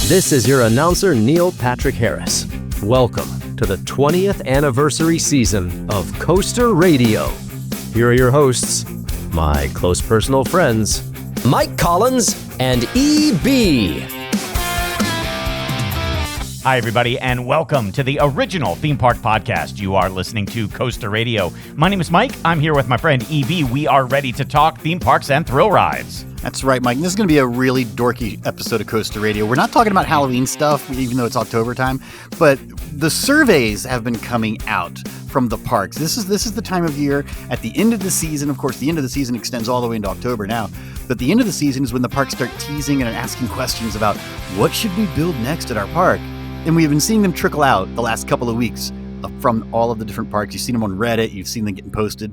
This is your announcer, Neil Patrick Harris. Welcome to the 20th anniversary season of Coaster Radio. Here are your hosts, my close personal friends, Mike Collins and EB. Hi, everybody, and welcome to the original theme park podcast. You are listening to Coaster Radio. My name is Mike. I'm here with my friend EB. We are ready to talk theme parks and thrill rides. That's right, Mike. This is going to be a really dorky episode of Coaster Radio. We're not talking about Halloween stuff, even though it's October time, but the surveys have been coming out from the parks. This is the time of year at the end of the season. Of course, the end of the season extends all the way into October now, but the end of the season is when the parks start teasing and asking questions about what should we build next at our park. And we've been seeing them trickle out the last couple of weeks from all of the different parks. You've seen them on Reddit. You've seen them getting posted,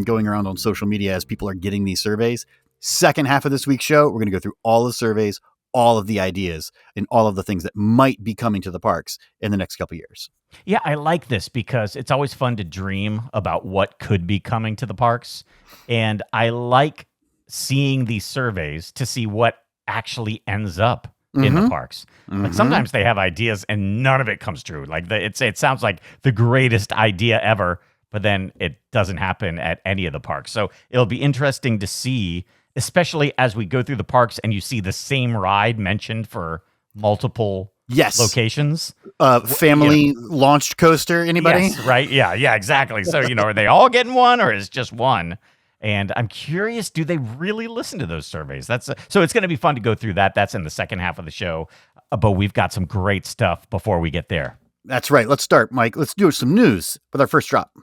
going around on social media as people are getting these surveys. Second half of this week's show, we're going to go through all the surveys, all of the ideas, and all of the things that might be coming to the parks in the next couple of years. Yeah, I like this because it's always fun to dream about what could be coming to the parks. And I like seeing these surveys to see what actually ends up in the parks. Like sometimes they have ideas and none of it comes true. Like it sounds like the greatest idea ever, but then it doesn't happen at any of the parks. So it'll be interesting to see, especially as we go through the parks and you see the same ride mentioned for multiple locations. Family launched coaster, anybody? Yes, right? Yeah, exactly. So, are they all getting one or is just one? And I'm curious, do they really listen to those surveys? So it's going to be fun to go through that. That's in the second half of the show. But we've got some great stuff before we get there. That's right. Let's start, Mike. Let's do some news with our first drop.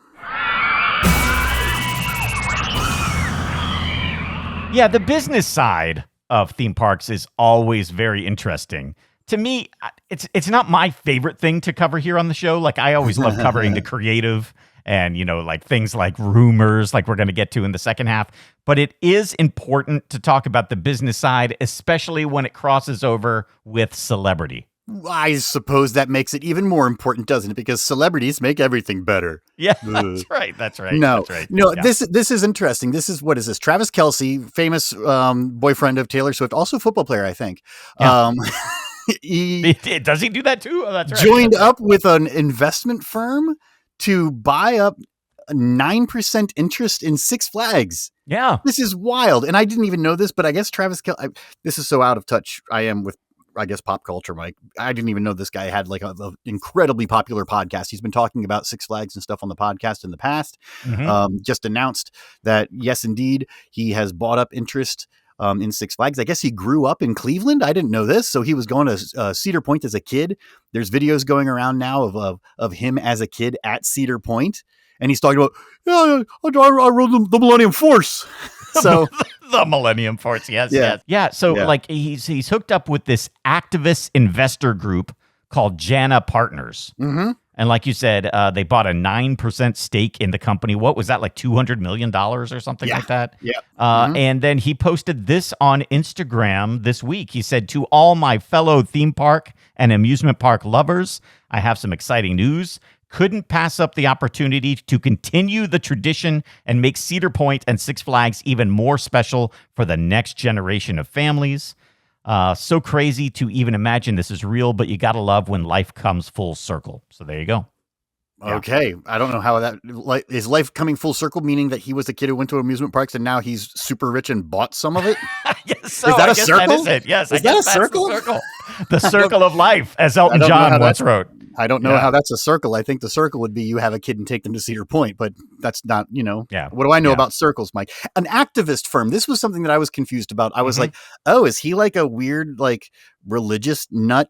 Yeah, the business side of theme parks is always very interesting. To me, it's not my favorite thing to cover here on the show. Like, I always love covering the creative and, like things like rumors, like we're going to get to in the second half. But it is important to talk about the business side, especially when it crosses over with celebrity. I suppose that makes it even more important, doesn't it? Because celebrities make everything better. Yeah, that's right. No, Yeah. This is interesting. What is this? Travis Kelce, famous boyfriend of Taylor Swift, also football player, I think. Yeah. Does he do that too? Oh, that's right. Joined up with an investment firm to buy up a 9% interest in Six Flags. Yeah. This is wild. And I didn't even know this, but I guess Travis Kelce, this is so out of touch I am with, I guess, pop culture, Mike. I didn't even know this guy had like an incredibly popular podcast. He's been talking about Six Flags and stuff on the podcast in the past. Just announced that, yes, indeed, he has bought up interest in Six Flags. I guess he grew up in Cleveland. I didn't know this. So he was going to Cedar Point as a kid. There's videos going around now of him as a kid at Cedar Point. And he's talking about, I rode the Millennium Force. So the Millennium Force, yes. So like he's hooked up with this activist investor group called Jana Partners. And like you said, they bought a 9% stake in the company. What was that, like $200 million or something like that? Yeah. And then he posted this on Instagram this week. He said, "To all my fellow theme park and amusement park lovers, I have some exciting news. Couldn't pass up the opportunity to continue the tradition and make Cedar Point and Six Flags even more special for the next generation of families. So crazy to even imagine this is real, but you gotta love when life comes full circle." So there you go. Okay. I don't know how that is life coming full circle, meaning that he was the kid who went to amusement parks and now he's super rich and bought some of it. Yes, so is that a circle? That is it. Yes, is that a circle? The circle of life, as Elton John once wrote. I don't know how that's a circle. I think the circle would be you have a kid and take them to Cedar Point, but that's not, what do I know about circles, Mike? An activist firm. This was something that I was confused about. I was like, oh, is he like a weird, like religious nut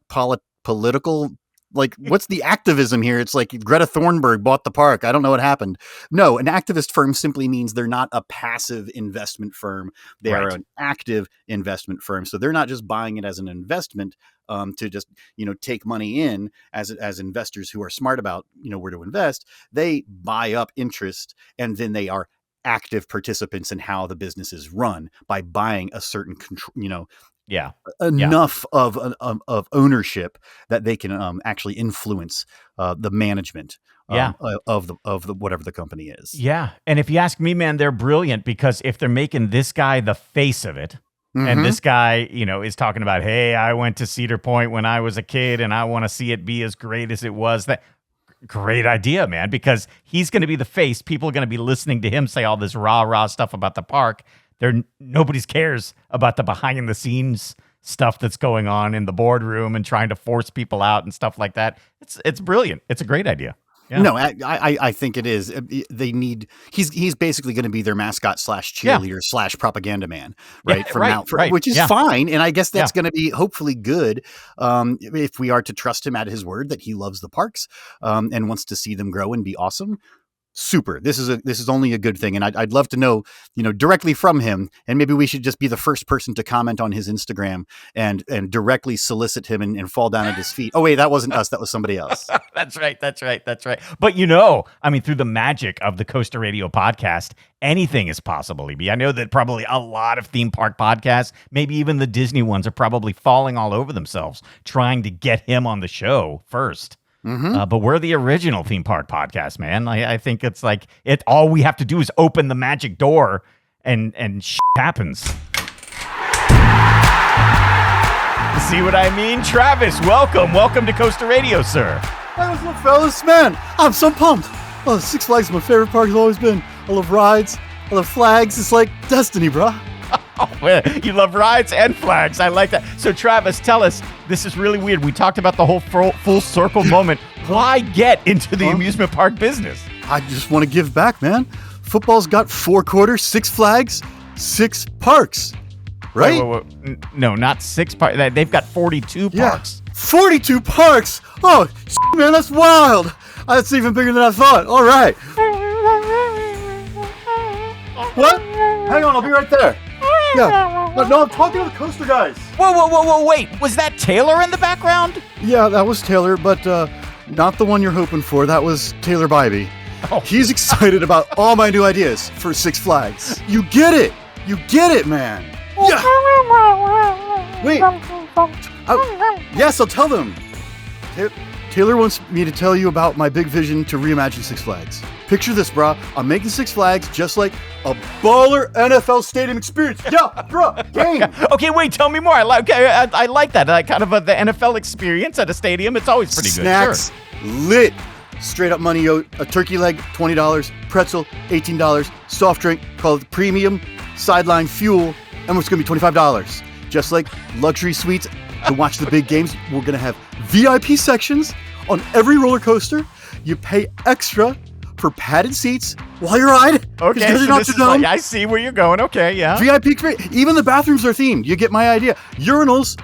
political, like what's the activism here? It's like Greta Thunberg bought the park. I don't know what happened. No, an activist firm simply means they're not a passive investment firm. They are an active investment firm. So they're not just buying it as an investment to just, take money in as investors who are smart about, where to invest. They buy up interest and then they are active participants in how the business is run by buying a certain control, enough of ownership that they can actually influence the management of the whatever the company is. Yeah. And if you ask me, man, they're brilliant because if they're making this guy the face of it, And this guy, is talking about, hey, I went to Cedar Point when I was a kid and I want to see it be as great as it was. That great idea, man, because he's going to be the face. People are going to be listening to him say all this rah stuff about the park. Nobody cares about the behind the scenes stuff that's going on in the boardroom and trying to force people out and stuff like that. It's brilliant. It's a great idea. Yeah. No, I think it is. They need. He's basically going to be their mascot / cheerleader / propaganda man, right? Which is fine, and I guess that's going to be hopefully good if we are to trust him at his word that he loves the parks and wants to see them grow and be awesome. Super. This is only a good thing, and I'd love to know, directly from him, and maybe we should just be the first person to comment on his Instagram and directly solicit him and fall down at his feet. Oh wait, that wasn't us. That was somebody else. That's right. But through the magic of the Coaster Radio podcast, anything is possible, EB. I know that probably a lot of theme park podcasts, maybe even the Disney ones, are probably falling all over themselves trying to get him on the show first. But we're the original theme park podcast, man. I think it's like all we have to do is open the magic door and shit happens. See what I mean? Travis, welcome to Coaster Radio, sir. Hey, what's up, fellas? Man, I'm so pumped. Oh, Six Flags is my favorite park. Has always been. I love rides. I love flags. It's like destiny, bro. Oh, you love rides and flags. I like that. So, Travis, tell us, this is really weird. We talked about the whole full circle moment. Why get into the amusement park business? I just want to give back, man. Football's got 4 quarters, 6 flags, 6 parks, right? Wait. No, not 6 parks. They've got 42 parks. 42 parks? Oh, man, that's wild. That's even bigger than I thought. All right. What? Hang on, I'll be right there. Yeah. No, I'm talking to the coaster guys. Whoa, wait. Was that Taylor in the background? Yeah, that was Taylor, but not the one you're hoping for. That was Taylor Bybee. Oh. He's excited about all my new ideas for Six Flags. You get it, man. Yeah. Wait. Yes, I'll tell them. Taylor wants me to tell you about my big vision to reimagine Six Flags. Picture this, brah. I'm making Six Flags just like a baller NFL stadium experience. Yeah, bruh, game. Okay, wait, tell me more. I like that. Kind of the NFL experience at a stadium. It's always pretty Snacks, good. Sure. Lit. Straight up money, yo. A turkey leg, $20. Pretzel, $18. Soft drink, called it premium. Sideline fuel, and it's going to be $25. Just like luxury suites to watch the big games, we're going to have VIP sections on every roller coaster. You pay extra for padded seats while you ride. Okay, so I see where you're going. Okay, yeah. VIP experience. Even the bathrooms are themed. You get my idea. Urinals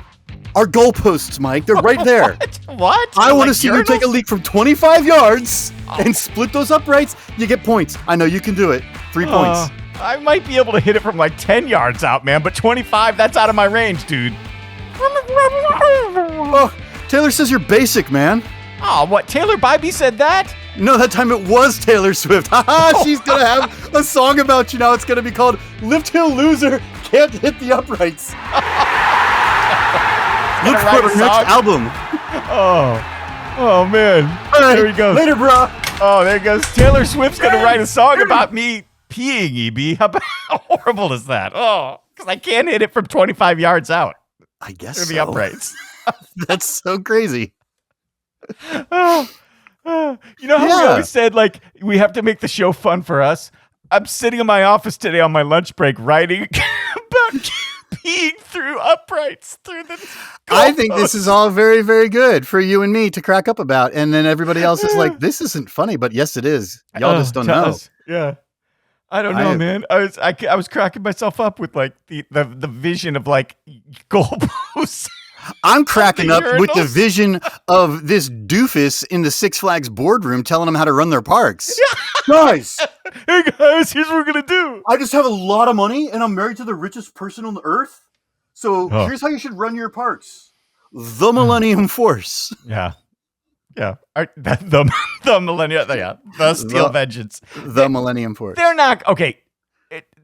are goalposts, Mike. They're right there. What? I want to see you take a leak from 25 yards and split those uprights. You get points. I know you can do it. 3 points. I might be able to hit it from like 10 yards out, man, but 25, that's out of my range, dude. Oh, Taylor says you're basic, man. Oh, what? Taylor Bybee said that? No, that time it was Taylor Swift. Haha, she's going to have a song about you now. It's going to be called Lift Hill Loser, Can't Hit the Uprights. Look for her next album. Oh man. Right, there he goes. Later, bro. Oh, there he goes. Taylor Swift's going to write a song about me peeing, EB. How horrible is that? Oh, because I can't hit it from 25 yards out. I guess through the uprights. That's so crazy. You know how we always said, like, we have to make the show fun for us? I'm sitting in my office today on my lunch break writing about peeing through uprights through the I think this is all very, very good for you and me to crack up about. And then everybody else is like, this isn't funny, but yes, it is. Y'all just don't know. Yeah. I don't know, man. I was cracking myself up with like the vision of like goalposts. I'm cracking up with the vision of this doofus in the Six Flags boardroom telling them how to run their parks. Guys, hey guys, here's what we're gonna do. I just have a lot of money and I'm married to the richest person on the earth. So here's how you should run your parks. The Millennium Force. Yeah. Yeah. The Millennium. Yeah. The Steel Vengeance. The Millennium Force. They're not. Okay.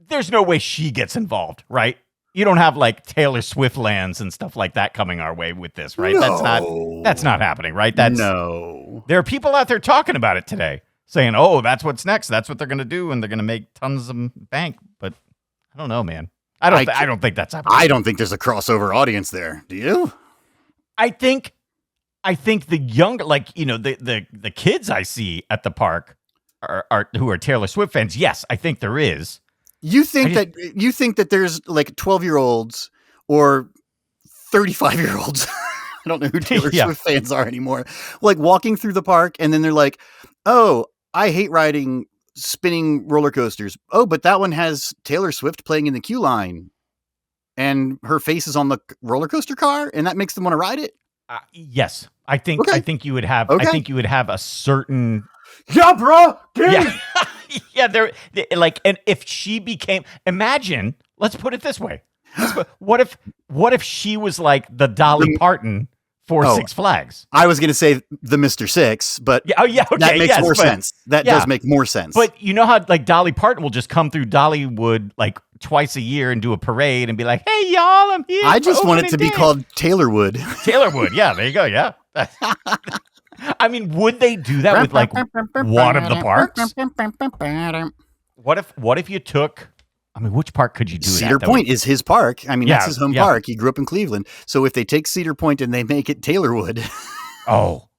There's no way she gets involved, right? You don't have like Taylor Swift lands and stuff like that coming our way with this, right? No. That's not happening, right? No. There are people out there talking about it today, saying, "Oh, that's what's next. That's what they're going to do, and they're going to make tons of bank." But I don't know, man. I don't think that's happening. I don't think there's a crossover audience there. Do you? I think the younger, like, the kids I see at the park are who are Taylor Swift fans. Yes, I think there is. You think that there's like 12-year-olds or 35-year-olds? I don't know who Taylor Swift fans are anymore. Like walking through the park and then they're like, "Oh, I hate riding spinning roller coasters. Oh, but that one has Taylor Swift playing in the queue line and her face is on the roller coaster car and that makes them want to ride it." Yes. I think you would have a certain bro. Yeah. Yeah, and if she became, imagine, let's put it this way. What if she was like the Dolly Parton for Six Flags? I was going to say the Mr. Six, but that makes more sense. That does make more sense. But you know how like Dolly Parton will just come through TaylorWood like twice a year and do a parade and be like, "Hey y'all, I'm here." I just want it to be called TaylorWood. TaylorWood, yeah, there you go, yeah. I mean, would they do that with like one of the parks? What if you took? I mean, which park could you do? Cedar Point is his park. I mean, that's his home park. He grew up in Cleveland. So if they take Cedar Point and they make it TaylorWood. Oh,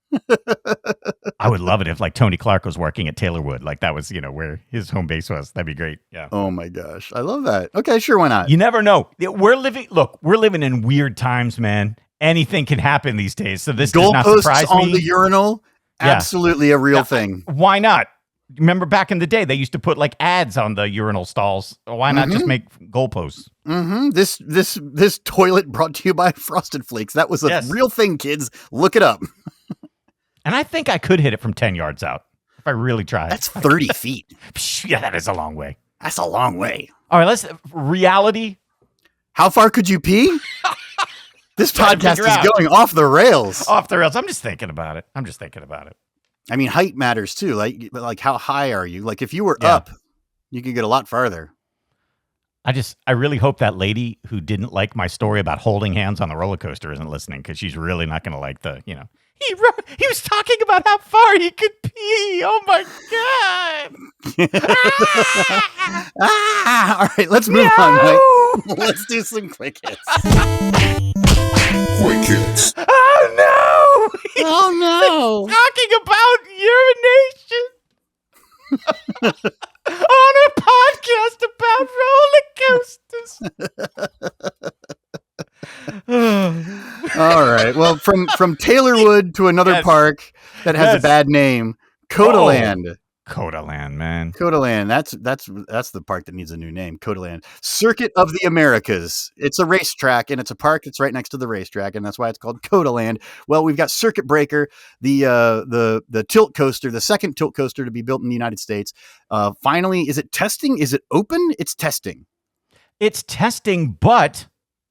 I would love it if like Tony Clark was working at TaylorWood. Like that was, where his home base was. That'd be great. Yeah. Oh my gosh. I love that. Okay, sure. Why not? You never know. We're living in weird times, man. Anything can happen these days. So this does not surprise me. Goalposts on the urinal. Absolutely a real thing. Why not? Remember back in the day, they used to put like ads on the urinal stalls. Why not just make goalposts? Mm-hmm. This toilet brought to you by Frosted Flakes. That was a real thing, kids. Look it up. And I think I could hit it from 10 yards out if I really tried. That's 30 feet. Yeah, that is a long way. That's a long way. All right, reality. How far could you pee? This podcast is going off the rails. Off the rails. I'm just thinking about it. I mean, height matters too. Like how high are you? Like if you were up, you could get a lot farther. I really hope that lady who didn't like my story about holding hands on the roller coaster isn't listening, because she's really not going to like he was talking about how far he could pee. Oh my God. All right, let's move on, Mike. Let's do some quick hits. Quick hits. Oh no! Oh no! Talking about urination on a podcast about roller coasters. All right. Well, from TaylorWood to another park that has a bad name, Codaland. Codaland, man. Codaland. That's the park that needs a new name. Codaland. Circuit of the Americas. It's a racetrack and it's a park that's right next to the racetrack, and that's why it's called Codaland. Well, we've got Circuit Breaker, the tilt coaster, the second tilt coaster to be built in the United States. Finally, is it testing? Is it open? It's testing. It's testing, but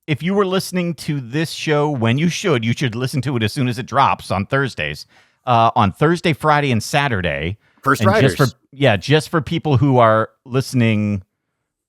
if you were listening to this show when you should listen to it as soon as it drops on Thursdays. On Thursday, Friday, and Saturday. First riders. Just for people who are listening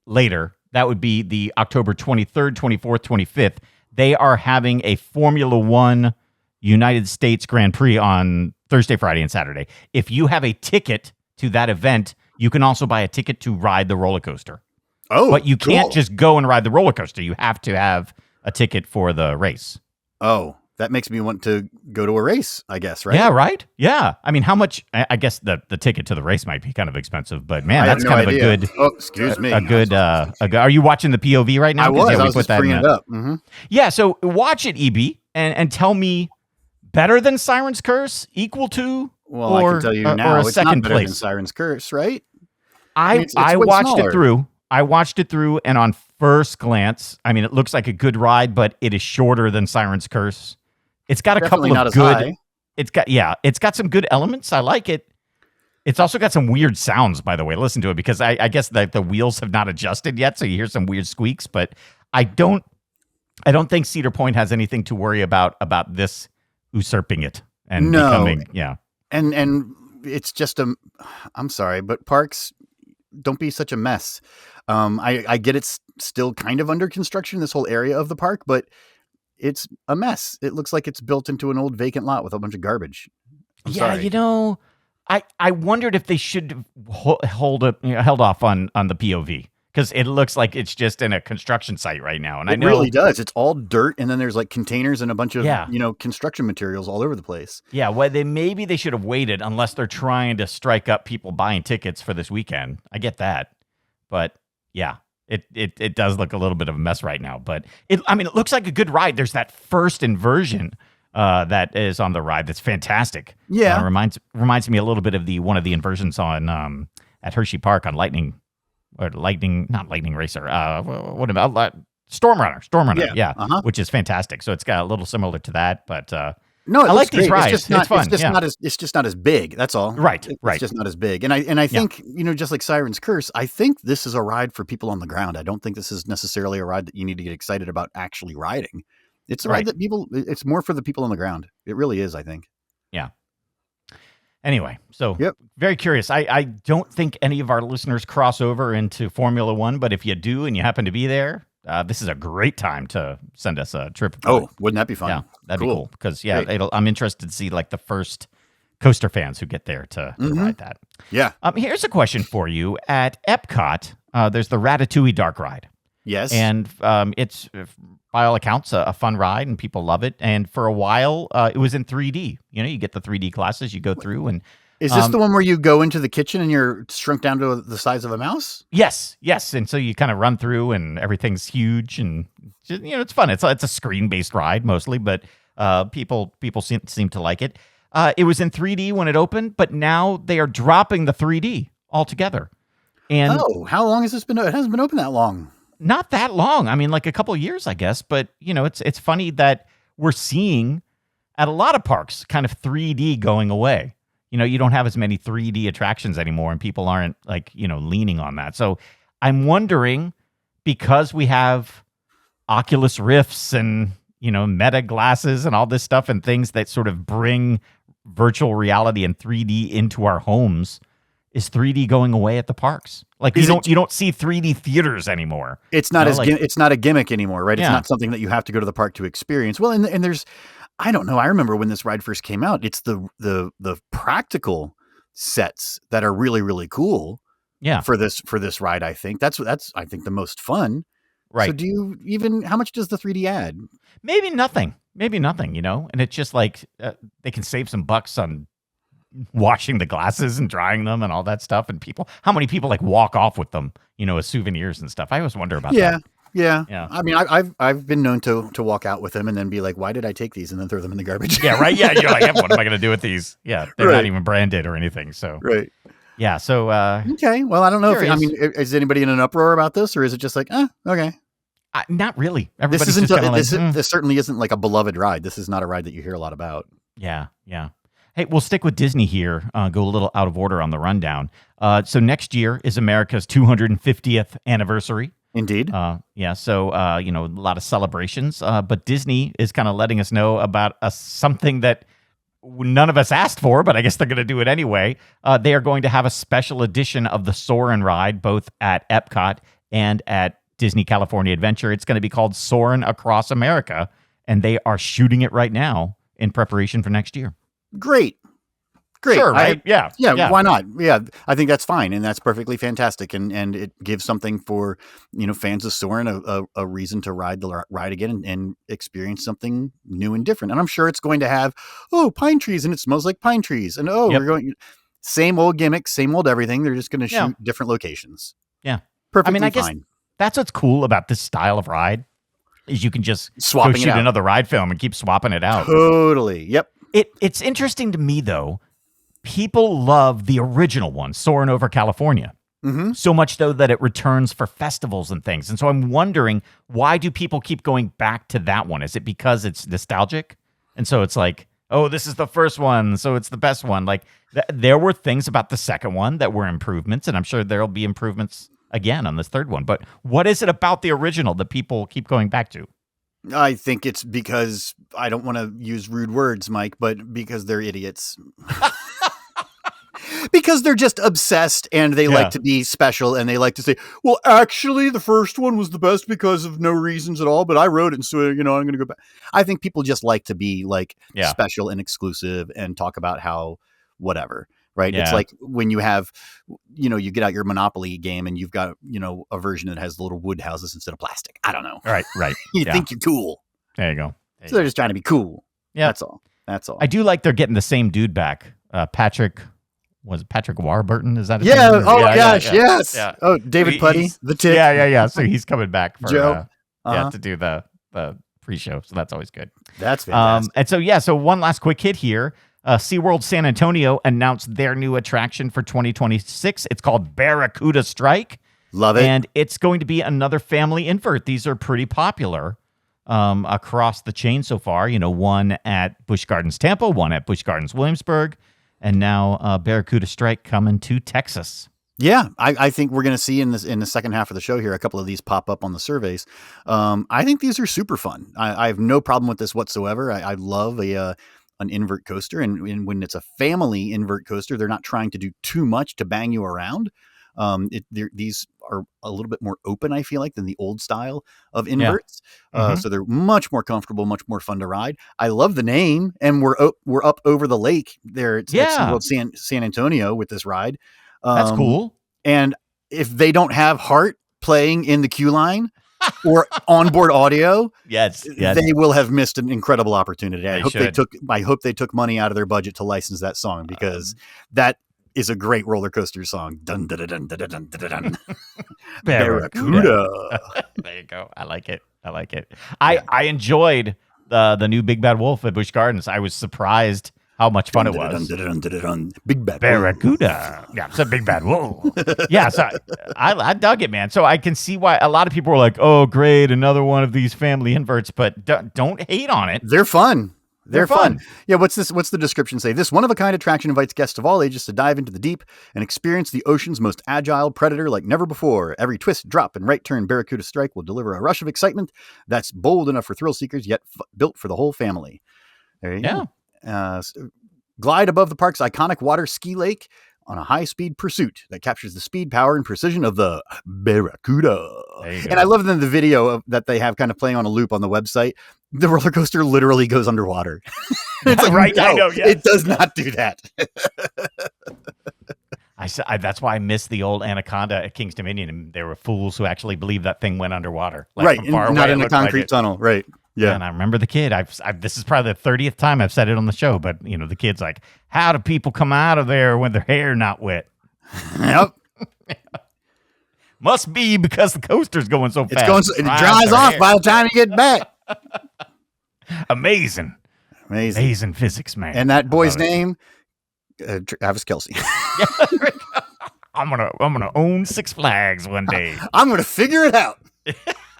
later, that would be the October 23rd, 24th, 25th. They are having a Formula One United States Grand Prix on Thursday, Friday, and Saturday. If you have a ticket to that event, you can also buy a ticket to ride the roller coaster. Oh, but you can't just go and ride the roller coaster. You have to have a ticket for the race. Oh, that makes me want to go to a race, I guess, right? Yeah, right? Yeah. I mean, how much? I guess the ticket to the race might be kind of expensive, but man, that's kind of a good. Oh, excuse me. A good. Are you watching the POV right now? I was just bringing it up. Mm-hmm. Yeah, so watch it, EB, and tell me, better than Siren's Curse, equal to, well, I can tell you now, or a it's second not better place than Siren's Curse, right? I watched it through. I watched it through, and on first glance, I mean, it looks like a good ride, but it is shorter than Siren's Curse. It's got Definitely a couple not of as good. high. It's got some good elements. I like it. It's also got some weird sounds, by the way. Listen to it, because I guess the wheels have not adjusted yet, so you hear some weird squeaks. But I don't think Cedar Point has anything to worry about this usurping it and becoming And it's just I'm sorry, but parks, don't be such a mess. I get it's still kind of under construction, this whole area of the park, but it's a mess. It looks like it's built into an old vacant lot with a bunch of garbage. I'm sorry. I wondered if they should held off on the POV, because it looks like it's just in a construction site right now. And I know it really does. It's all dirt, and then there's like containers and a bunch of construction materials all over the place. Yeah, well, maybe they should have waited unless they're trying to strike up people buying tickets for this weekend. I get that, but yeah. It does look a little bit of a mess right now, but it looks like a good ride. There's that first inversion that is on the ride that's fantastic. Yeah, reminds me a little bit of one of the inversions on at Hershey Park on not Lightning Racer. What about Storm Runner? Yeah, which is fantastic. So it's got a little similar to that, but no, I like these rides. It's fun. It's just not as big. That's all. Right. It's just not as big. And I think, just like Siren's Curse, I think this is a ride for people on the ground. I don't think this is necessarily a ride that you need to get excited about actually riding. It's a ride that it's more for the people on the ground. It really is, I think. Yeah. Anyway, so very curious. I don't think any of our listeners cross over into Formula One, but if you do and you happen to be there, this is a great time to send us a trip. Oh, wouldn't that be fun? Yeah, that'd be cool. Because I'm interested to see like the first coaster fans who get there to ride that. Yeah. Here's a question for you. At Epcot, there's the Ratatouille Dark Ride. Yes. And it's, by all accounts, a fun ride, and people love it. And for a while, it was in 3D. You get the 3D classes you go through, and is this the one where you go into the kitchen and you're shrunk down to the size of a mouse? Yes. And so you kind of run through and everything's huge and, it's fun. It's a screen-based ride mostly, but people seem to like it. It was in 3D when it opened, but now they are dropping the 3D altogether. And how long has this been? It hasn't been open that long. Not that long. Like a couple of years, I guess. But, it's funny that we're seeing at a lot of parks kind of 3D going away. You don't have as many 3D attractions anymore, and people aren't leaning on that. So I'm wondering, because we have Oculus Rifts and, Meta glasses and all this stuff and things that sort of bring virtual reality and 3D into our homes, is 3D going away at the parks? Like you don't see 3D theaters anymore. It's not it's not a gimmick anymore, right? It's not something that you have to go to the park to experience. Well, and there's, I don't know. I remember when this ride first came out. It's the practical sets that are really, really cool. Yeah. For this ride, I think that's I think the most fun. Right. So how much does the 3D add? Maybe nothing. And it's just like they can save some bucks on washing the glasses and drying them and all that stuff. And how many people like walk off with them, as souvenirs and stuff? I always wonder about that. Yeah. I've been known to walk out with them and then be like, why did I take these? And then throw them in the garbage. Yeah. Right. Yeah. You're like, what am I going to do with these? Yeah. They're not even branded or anything. So, right. Yeah. So, okay. Well, I don't know is anybody in an uproar about this, or is it just like, okay? Not really. This certainly isn't like a beloved ride. This is not a ride that you hear a lot about. Yeah. Hey, we'll stick with Disney here. Go a little out of order on the rundown. So next year is America's 250th anniversary. Indeed. So, a lot of celebrations. But Disney is kind of letting us know about something that none of us asked for, but I guess they're going to do it anyway. They are going to have a special edition of the Soarin' ride, both at Epcot and at Disney California Adventure. It's going to be called Soarin' Across America, and they are shooting it right now in preparation for next year. Great. Sure, right? Yeah. Why not? Yeah, I think that's fine, and that's perfectly fantastic, and it gives something for fans of Soarin' a reason to ride the ride again and experience something new and different. And I'm sure it's going to have pine trees, and it smells like pine trees, and we're going same old gimmicks, same old everything. They're just going to shoot different locations. Yeah, perfectly I guess fine. That's what's cool about this style of ride is you can just go shoot another ride film and keep swapping it out. Totally. Yep. It's interesting to me though. People love the original one, Soarin' over California. Mm-hmm. So much so that it returns for festivals and things. And so I'm wondering, why do people keep going back to that one? Is it because it's nostalgic? And so it's like, this is the first one, so it's the best one. Like there were things about the second one that were improvements, and I'm sure there'll be improvements again on this third one. But what is it about the original that people keep going back to? I think it's because, I don't want to use rude words, Mike, but because they're idiots. Because they're just obsessed and they like to be special and they like to say, well, actually, the first one was the best because of no reasons at all, but I wrote it, and so, I'm going to go back. I think people just like to be special and exclusive and talk about how whatever. right? Yeah. It's like when you have, you get out your Monopoly game and you've got, a version that has the little wood houses instead of plastic. I don't know. Right. You think you're cool. There you go. So they're just trying to be cool. Yeah. That's all. I do like they're getting the same dude back. Patrick Warburton? Is that his name? Oh, gosh, yes. Yeah. Oh, David Putty, the Tick. Yeah. So he's coming back for Joe. to do the pre-show. So that's always good. That's fantastic. And so one last quick hit here. SeaWorld San Antonio announced their new attraction for 2026. It's called Barracuda Strike. Love it. And it's going to be another family invert. These are pretty popular across the chain so far. One at Busch Gardens Tampa, one at Busch Gardens Williamsburg, and now Barracuda Strike coming to Texas. Yeah, I think we're going to see in the second half of the show here a couple of these pop up on the surveys. I think these are super fun. I have no problem with this whatsoever. I love an invert coaster, and when it's a family invert coaster, they're not trying to do too much to bang you around. These are a little bit more open, I feel like, than the old style of inverts. Yeah. So they're much more comfortable, much more fun to ride. I love the name, and we're up over the lake there at SeaWorld San Antonio with this ride. That's cool. And if they don't have Heart playing in the queue line or onboard audio, yes, they will have missed an incredible opportunity. I hope they took money out of their budget to license that song, because that is a great roller coaster song. Dun dun dun dun dun dun dun dun. Barracuda. There you go. I like it. I enjoyed the new Big Bad Wolf at Busch Gardens. I was surprised how much fun it was. Big Bad Barracuda. Yeah, it's a Big Bad Wolf. Yeah, so I dug it, man. So I can see why a lot of people were like, "Oh, great, another one of these family inverts," but don't hate on it. They're fun. They're fun. Yeah, what's the description say? This one-of-a-kind attraction invites guests of all ages to dive into the deep and experience the ocean's most agile predator like never before. Every twist, drop, and right turn Barracuda Strike will deliver a rush of excitement that's bold enough for thrill seekers, yet built for the whole family. There you go. Glide above the park's iconic water ski lake on a high-speed pursuit that captures the speed, power, and precision of the Barracuda. And I love the video that they have kind of playing on a loop on the website. The roller coaster literally goes underwater. It's like, right? No, I know. Yes. It does not do that. That's why I missed the old Anaconda at King's Dominion, and there were fools who actually believed that thing went underwater, right? Not in a concrete tunnel, right? Yeah, and I remember the kid. This is probably the 30th time I've said it on the show, but the kid's like, "How do people come out of there when their hair not wet?" Yep. Must be because the coaster's going so fast. It dries off by the time you get back. Amazing physics, man. And that boy's name, Travis Kelce. I'm gonna own Six Flags one day. I'm gonna figure it out.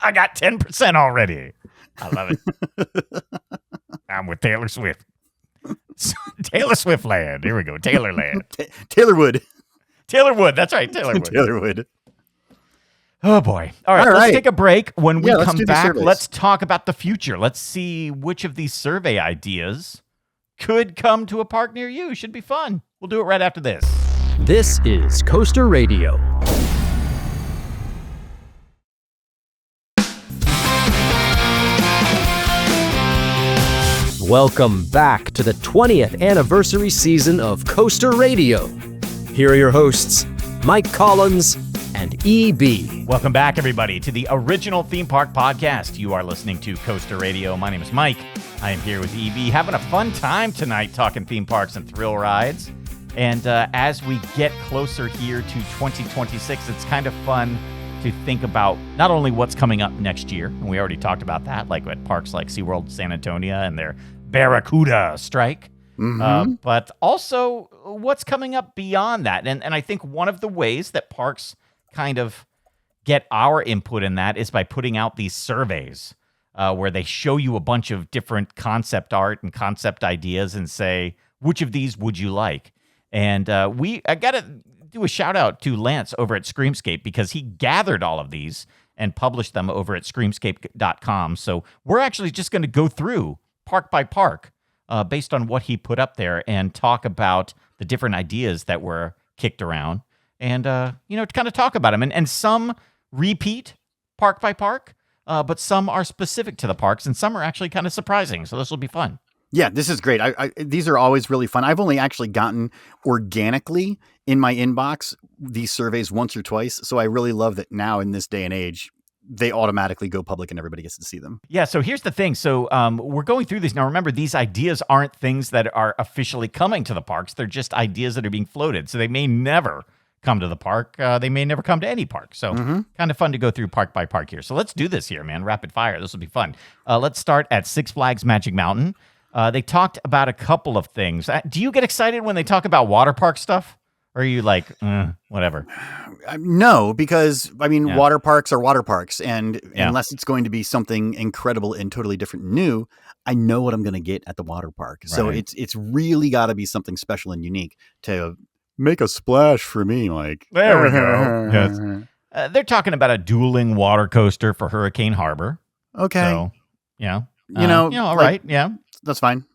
I got 10% already. I love it. I'm with Taylor Swift. Taylor Swift land. Here we go. Taylor land. TaylorWood. That's right. TaylorWood. TaylorWood. Oh, boy. All right. Let's take a break. When we come back, let's talk about the future. Let's see which of these survey ideas could come to a park near you. Should be fun. We'll do it right after this. This is Coaster Radio. Welcome back to the 20th anniversary season of Coaster Radio. Here are your hosts, Mike Collins and EB. Welcome back, everybody, to the original theme park podcast. You are listening to Coaster Radio. My name is Mike. I am here with EB, having a fun time tonight talking theme parks and thrill rides. And as we get closer here to 2026, it's kind of fun to think about not only what's coming up next year, and we already talked about that, like at parks like SeaWorld San Antonio and their Barracuda Strike, but also what's coming up beyond that. And I think one of the ways that parks kind of get our input in that is by putting out these surveys where they show you a bunch of different concept art and concept ideas and say, which of these would you like? And I got to do a shout out to Lance over at Screamscape, because he gathered all of these and published them over at screamscape.com. So we're actually just going to go through park by park based on what he put up there and talk about the different ideas that were kicked around and, to kind of talk about them. And some repeat park by park, but some are specific to the parks and some are actually kind of surprising. So this will be fun. Yeah, this is great. These are always really fun. I've only actually gotten organically in my inbox these surveys once or twice. So I really love that now in this day and age, they automatically go public and everybody gets to see them. Yeah, so here's the thing. So we're going through these. Now, remember, these ideas aren't things that are officially coming to the parks. They're just ideas that are being floated. So they may never come to the park. They may never come to any park. So kind of fun to go through park by park here. So let's do this here, man. Rapid fire. This will be fun. Let's start at Six Flags Magic Mountain. They talked about a couple of things. Do you get excited when they talk about water park stuff? Or are you like, whatever? No, because, water parks are water parks. And unless it's going to be something incredible and totally different and new, I know what I'm going to get at the water park. Right. So it's really got to be something special and unique to make a splash for me, Mike. There we go. Yes. They're talking about a dueling water coaster for Hurricane Harbor. Okay. So, yeah. All right. Yeah. That's fine.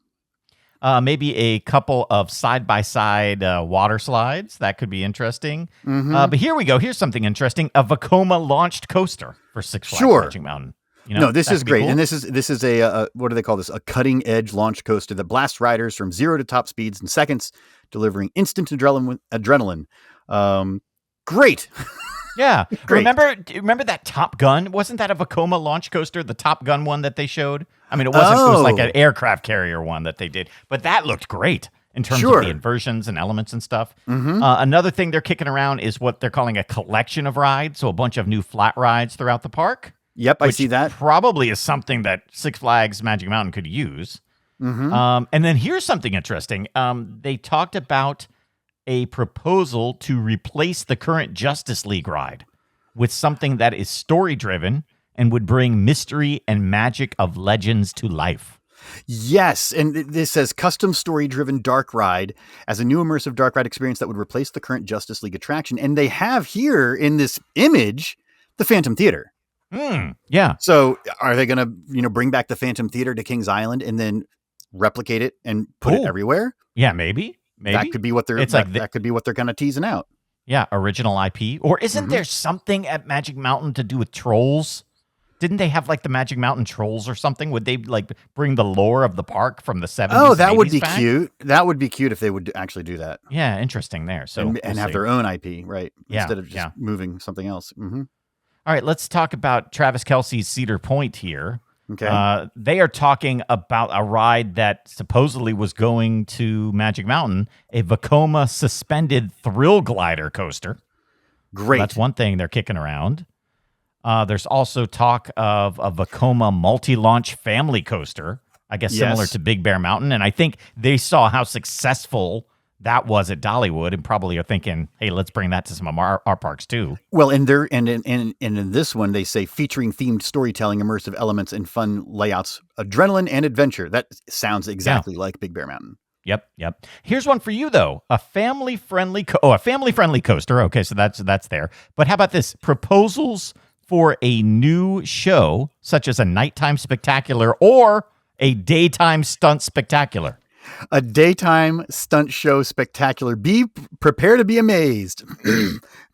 Maybe a couple of side-by-side water slides. That could be interesting. But here we go. Here's something interesting. A Vekoma launched coaster for Six Flags Magic Mountain. No, this is great. Cool. And this is a what do they call this? A cutting-edge launch coaster that blasts riders from 0 to top speeds in seconds, delivering instant adrenaline. Great. Yeah. Great. Remember that Top Gun? Wasn't that a Vekoma launch coaster, the Top Gun one that they showed? I mean, it wasn't. It was like an aircraft carrier one that they did. But that looked great in terms of the inversions and elements and stuff. Another thing they're kicking around is what they're calling a collection of rides. So a bunch of new flat rides throughout the park. Yep, I see that. Probably is something that Six Flags Magic Mountain could use. And then here's something interesting. They talked about a proposal to replace the current Justice League ride with something that is story-driven and would bring mystery and magic of legends to life. Yes, and this says custom story-driven dark ride as a new immersive dark ride experience that would replace the current Justice League attraction. And they have here in this image the Phantom Theater. Yeah. So are they going to, bring back the Phantom Theater to Kings Island and then replicate it and put it everywhere? Yeah, maybe. That could be what they're. That could be what they're kind of teasing out. Yeah, original IP. Or isn't there something at Magic Mountain to do with trolls? Didn't they have like the Magic Mountain trolls or something? Would they like bring the lore of the park from the 70s? Oh, that would be cute. That would be cute if they would actually do that. Yeah, interesting there. So and have their own IP, right? Yeah, instead of just moving something else. All right, let's talk about Travis Kelce's Cedar Point here. Okay. They are talking about a ride that supposedly was going to Magic Mountain, a Vekoma suspended thrill glider coaster. Great. That's one thing they're kicking around. There's also talk of a Vekoma multi-launch family coaster, I guess similar to Big Bear Mountain. And I think they saw how successful that was at Dollywood and probably are thinking, hey, let's bring that to some of our parks too. Well, and in this one, they say featuring themed storytelling, immersive elements, and fun layouts, adrenaline and adventure. That sounds exactly like Big Bear Mountain. Yep. Here's one for you though: a family-friendly coaster. Okay, so that's there. But how about this? Proposals for a new show, such as a nighttime spectacular or a daytime stunt spectacular. A daytime stunt show spectacular. Be prepared to be amazed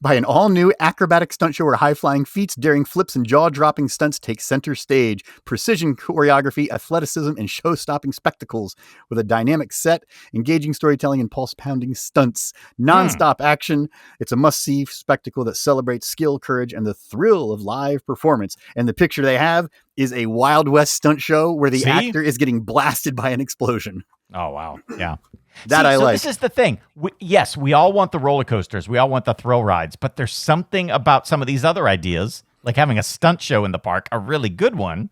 by an all-new acrobatic stunt show where high-flying feats, daring flips, and jaw-dropping stunts take center stage. Precision choreography, athleticism, and show-stopping spectacles with a dynamic set, engaging storytelling, and pulse-pounding stunts. Non-stop action. It's a must-see spectacle that celebrates skill, courage, and the thrill of live performance. And the picture they have is a Wild West stunt show where the actor is getting blasted by an explosion. Oh, wow. Yeah. I like. This is the thing. We all want the roller coasters. We all want the thrill rides. But there's something about some of these other ideas, like having a stunt show in the park, a really good one,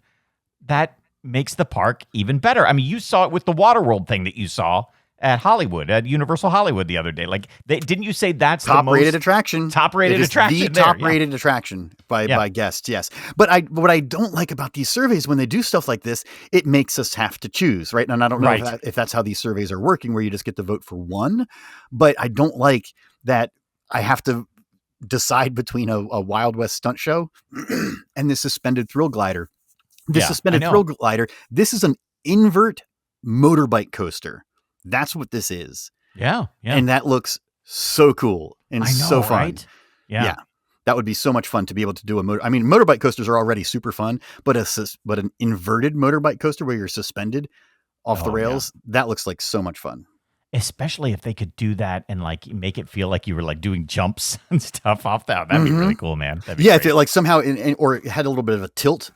that makes the park even better. I mean, you saw it with the Waterworld thing that you saw at Hollywood, at Universal Hollywood the other day. Like, didn't you say that's top rated attraction? Top rated attraction. The top rated attraction by guests. Yes. But what I don't like about these surveys when they do stuff like this, it makes us have to choose, right? And I don't know if that's how these surveys are working, where you just get to vote for one. But I don't like that I have to decide between a Wild West stunt show and this suspended thrill glider. This suspended thrill glider. This is an invert motorbike coaster. That's what this is. Yeah. And that looks so cool and so fun. Right? Yeah. That would be so much fun to be able to do motorbike coasters are already super fun, but an inverted motorbike coaster where you're suspended. off the rails. Yeah. That looks like so much fun. Especially if they could do that and like make it feel like you were like doing jumps and stuff off that. That'd be really cool, man. Yeah, if it like somehow or it had a little bit of a tilt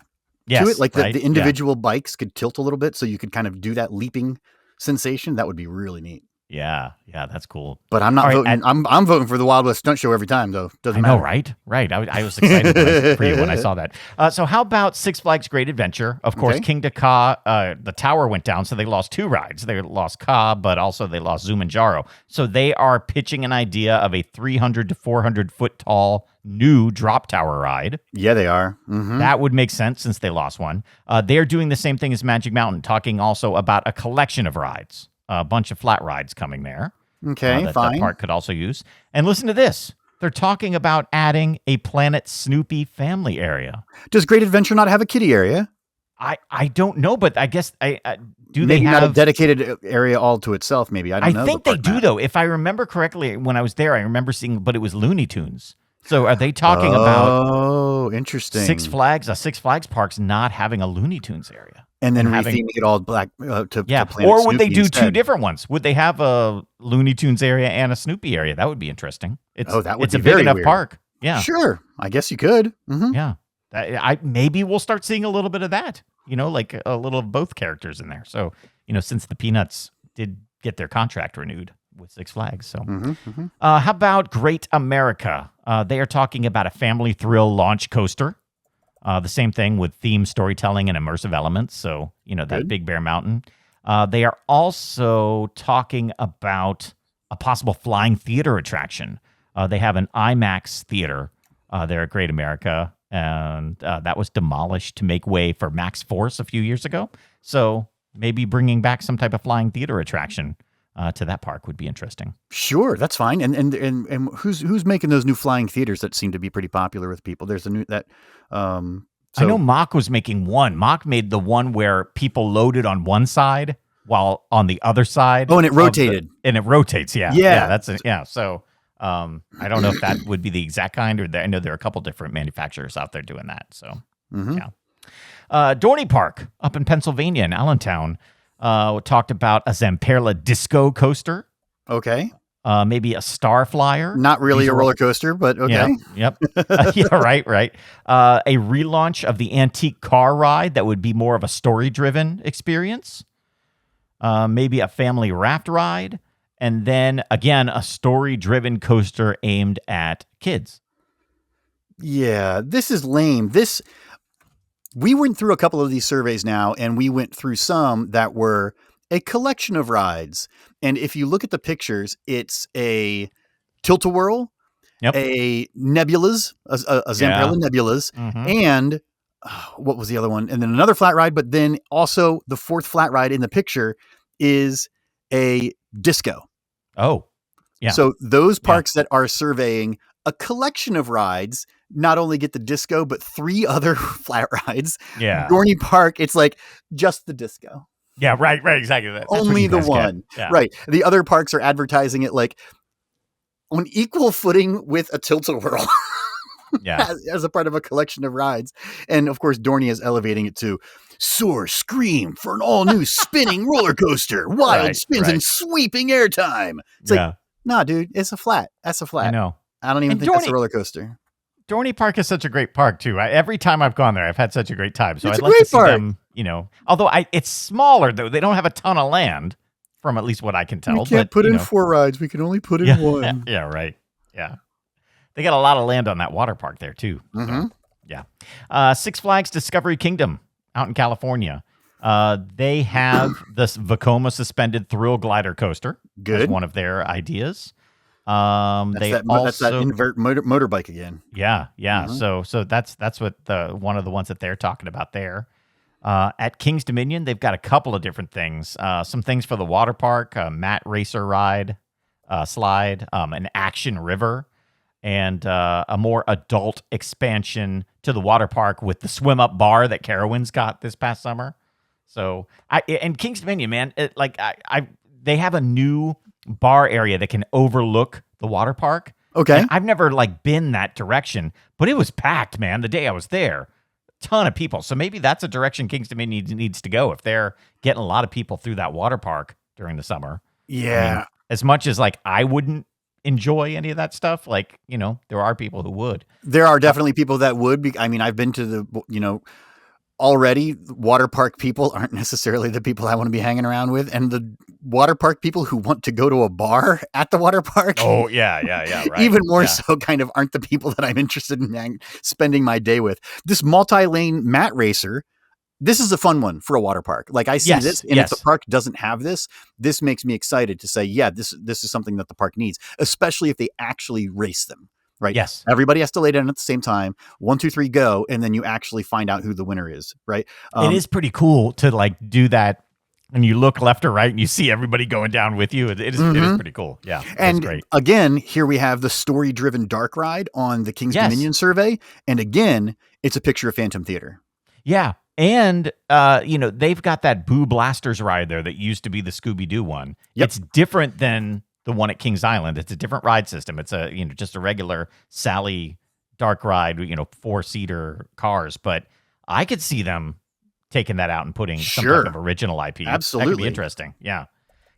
to it, like the individual bikes could tilt a little bit, so you could kind of do that leaping sensation. That would be really neat. Yeah, that's cool. But I'm not voting. I'm voting for the Wild West Stunt Show every time, though. Doesn't matter. Right. I was excited for you when I saw that. So how about Six Flags Great Adventure? Of course, King to Ka, the tower went down, so they lost 2 rides. They lost Ka, but also they lost Zumanjaro. So they are pitching an idea of a 300 to 400 foot tall new drop tower ride. Yeah, they are. Mm-hmm. That would make sense since they lost one. They're doing the same thing as Magic Mountain, talking also about a collection of rides. A bunch of flat rides coming there. Okay, that fine. The park could also use. And listen to this. They're talking about adding a Planet Snoopy family area. Does Great Adventure not have a kiddie area? I don't know, but I guess do maybe they have not a dedicated area all to itself? Maybe I don't know. I think they do though. If I remember correctly, when I was there, I remember seeing, but it was Looney Tunes. So are they talking about? Oh, interesting. Six Flags parks not having a Looney Tunes area. And then retheming it all black to Planet or would Snoopy they do instead. 2 different ones? Would they have a Looney Tunes area and a Snoopy area? That would be interesting. That would it's be a big very enough weird. park. Yeah, sure. I guess you could. Mm-hmm. Yeah, maybe we'll start seeing a little bit of that. Like a little of both characters in there. So since the Peanuts did get their contract renewed with Six Flags, so how about Great America? They are talking about a family thrill launch coaster. The same thing with theme storytelling and immersive elements. So, that Big Bear Mountain. They are also talking about a possible flying theater attraction. They have an IMAX theater there at Great America, and that was demolished to make way for Max Force a few years ago. So maybe bringing back some type of flying theater attraction to that park would be interesting. Sure, that's fine. And who's making those new flying theaters that seem to be pretty popular with people? There's a new I know Mock was making one. Mock made the one where people loaded on one side while on the other side. Oh, and it rotated. And it rotates. Yeah. Yeah. That's it. Yeah. So I don't know if that would be the exact kind, or I know there are a couple different manufacturers out there doing that. So yeah. Dorney Park up in Pennsylvania in Allentown. Talked about a Zamperla disco coaster. Okay. Maybe a Star Flyer. Not really a roller coaster, but okay. Yep. Yeah, right. A relaunch of the antique car ride that would be more of a story-driven experience. Maybe a family raft ride. And then, again, a story-driven coaster aimed at kids. Yeah, this is lame. We went through a couple of these surveys now, and we went through some that were a collection of rides. And if you look at the pictures, it's a tilt-a-whirl, a Nebulas, a Zamperla Nebulas, and what was the other one? And then another flat ride, but then also the fourth flat ride in the picture is a disco. Oh, yeah. So those parks that are surveying a collection of rides not only get the disco, but 3 other flat rides. Yeah. Dorney Park, it's like just the disco. Yeah, right, exactly. That's only the one. Yeah. Right. The other parks are advertising it like on equal footing with a tilt-a-whirl. as a part of a collection of rides. And of course, Dorney is elevating it to soar, scream for an all-new spinning roller coaster, wild spins and sweeping airtime. It's like, nah, dude, it's a flat. That's a flat. I know. I don't even think that's a roller coaster. Dorney Park is such a great park too. Every time I've gone there, I've had such a great time. So I'd like to see them, although it's smaller though. They don't have a ton of land from at least what I can tell. We can't put in 4 rides. We can only put in 1. Yeah, right. Yeah. They got a lot of land on that water park there too. Mm-hmm. So, yeah. Six Flags Discovery Kingdom out in California. They have this Vekoma suspended thrill glider coaster. Good. As one of their ideas. That's that invert motorbike again. Yeah. Mm-hmm. So that's what one of the ones that they're talking about there. At King's Dominion, they've got a couple of different things. Some things for the water park, a mat racer ride, slide, an action river, and a more adult expansion to the water park with the swim up bar that Carowinds got this past summer. So and King's Dominion, man, they have a new bar area that can overlook the water park. Okay. And I've never been that direction, but it was packed, man. The day I was there, ton of people. So maybe that's a direction Kings Dominion needs to go if they're getting a lot of people through that water park during the summer. Yeah. I mean, as much as like I wouldn't enjoy any of that stuff, like, there are people who would. There are definitely people that would. I mean, I've been to the, already water park people aren't necessarily the people I want to be hanging around with. And the water park people who want to go to a bar at the water park. Oh, yeah. Right. Even more so kind of aren't the people that I'm interested in spending my day with. This multi-lane mat racer, this is a fun one for a water park. Like I see this, and if the park doesn't have this makes me excited to say, yeah, this is something that the park needs, especially if they actually race them. Right. Yes. Everybody has to lay down at the same time. 1, 2, 3, go. And then you actually find out who the winner is. Right. It is pretty cool to like do that. And you look left or right and you see everybody going down with you. It is pretty cool. Yeah. And great. Again, here we have the story driven dark ride on the Kings Dominion survey. And again, it's a picture of Phantom Theater. Yeah. And, they've got that Boo Blasters ride there that used to be the Scooby-Doo one. Yep. It's different than the one at Kings Island. It's a different ride system. It's just a regular Sally dark ride, 4-seater cars. But I could see them taking that out and putting some type of original IP. Absolutely. That could be interesting. Yeah.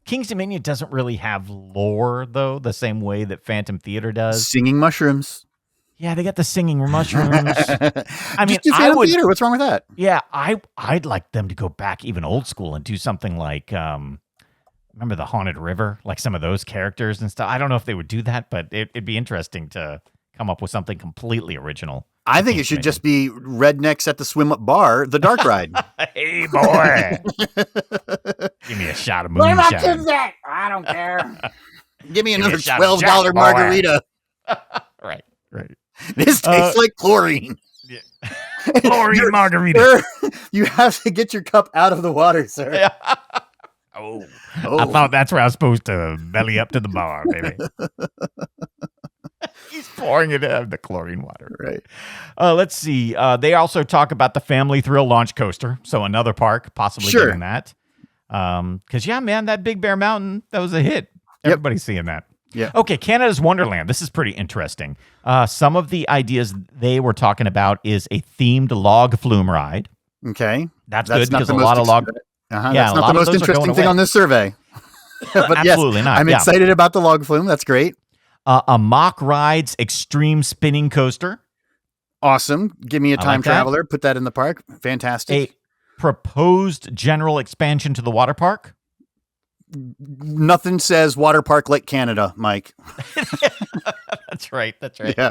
Kings Dominion doesn't really have lore, though, the same way that Phantom Theater does. Singing mushrooms. Yeah, they got the singing mushrooms. I mean, I would. Theater. What's wrong with that? Yeah, I'd like them to go back even old school and do something like, remember the Haunted River, like some of those characters and stuff. I don't know if they would do that, but it'd be interesting to come up with something completely original. I think it should just be rednecks at the swim up bar, the dark ride. Hey, boy. Give me a shot of moonshine. What about kids that? I don't care. Give me another $12 margarita. Right. This tastes like chlorine. Yeah. Chlorine margarita. You have to get your cup out of the water, sir. Yeah. Oh. I thought that's where I was supposed to belly up to the bar, baby. He's pouring it out of the chlorine water. Right. Let's see. They also talk about the Family Thrill Launch Coaster. So another park possibly getting that. Because, man, that Big Bear Mountain, that was a hit. Everybody's seeing that. Yeah. Okay, Canada's Wonderland. This is pretty interesting. Some of the ideas they were talking about is a themed log flume ride. Okay. That's good because a lot of log... that's not the most interesting thing on this survey. But absolutely not. I'm excited about the log flume. That's great. A Mock Rides Extreme Spinning Coaster. Awesome. Give me a time traveler. Put that in the park. Fantastic. A proposed general expansion to the water park. Nothing says water park like Canada, Mike. That's right. Yeah.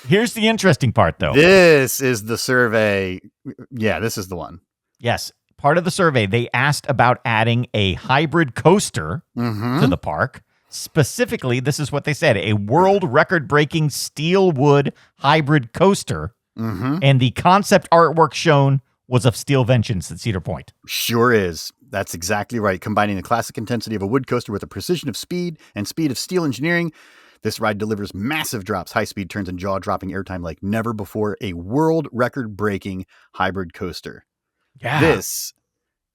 Here's the interesting part, though. This is the survey. Yeah, this is the one. Yes. Part of the survey, they asked about adding a hybrid coaster to the park. Specifically, this is what they said, a world record-breaking steel wood hybrid coaster. And the concept artwork shown was of Steel Vengeance at Cedar Point. Sure is. That's exactly right. Combining the classic intensity of a wood coaster with the precision of speed and speed of steel engineering, this ride delivers massive drops, high-speed turns, and jaw-dropping airtime like never before. A world record-breaking hybrid coaster. Yeah. This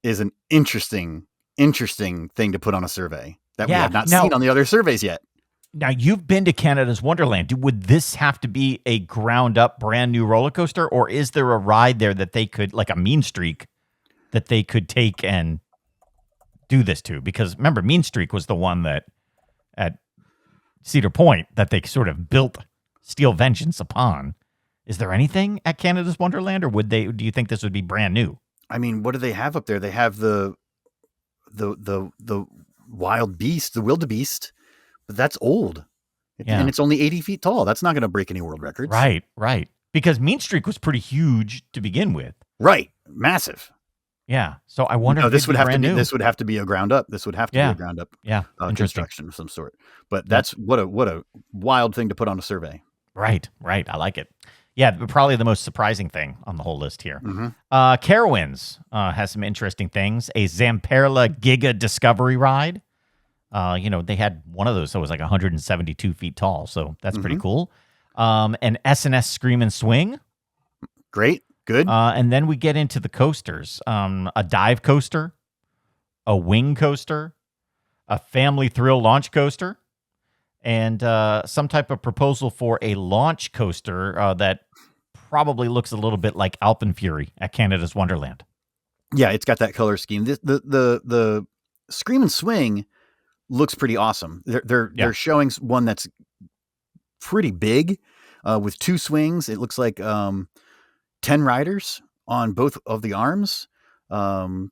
is an interesting thing to put on a survey that we have not seen on the other surveys yet. Now, you've been to Canada's Wonderland. Would this have to be a ground-up, brand-new roller coaster, or is there a ride there that they could, like a Mean Streak, that they could take and do this to? Because remember, Mean Streak was the one that at Cedar Point that they sort of built Steel Vengeance upon. Is there anything at Canada's Wonderland, or do you think this would be brand new? I mean, what do they have up there? They have the wild beast, the wildebeest, but that's old. And it's only 80 feet tall. That's not going to break any world records. Right. Because Mean Streak was pretty huge to begin with. Right. Massive. Yeah. So I wonder if this would have to be this would have to be a ground up. This would have to be a ground up construction of some sort. But that's what a wild thing to put on a survey. Right. I like it. Yeah, probably the most surprising thing on the whole list here. Carowinds has some interesting things. A Zamperla Giga Discovery ride. They had one of those that was like 172 feet tall, so that's pretty cool. An S&S Scream and Swing. Great, good. And then we get into the coasters. A dive coaster, a wing coaster, a Family Thrill Launch Coaster, and some type of proposal for a launch coaster that probably looks a little bit like Alpenfury at Canada's Wonderland. Yeah, it's got that color scheme. The Scream and Swing looks pretty awesome. They're showing one that's pretty big with 2 swings. It looks like 10 riders on both of the arms. And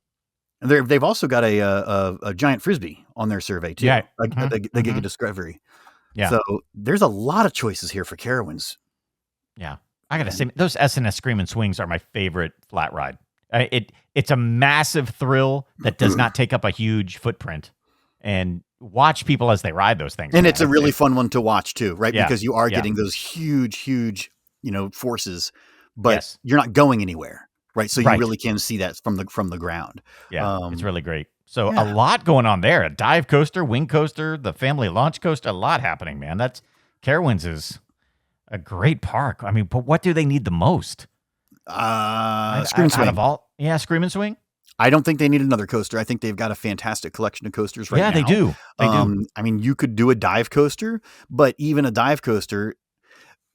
they've also got a giant Frisbee on their survey too. Yeah. The Giga Discovery. Yeah. So there's a lot of choices here for Carowinds. Yeah. I got to say, those S&S Scream and Swings are my favorite flat ride. It's a massive thrill that does not take up a huge footprint. And watch people as they ride those things. And it's a really fun one to watch too, right? Yeah. Because you are getting those huge, forces, but you're not going anywhere, right? So you really can see that from the ground. Yeah, it's really great. So a lot going on there. A dive coaster, wing coaster, the family launch coaster, a lot happening, man. Carowinds is a great park. I mean, but what do they need the most? Scream and Swing. Out of all, Scream and Swing. I don't think they need another coaster. I think they've got a fantastic collection of coasters right now. Yeah, they do. They do. I mean, you could do a dive coaster, but even a dive coaster,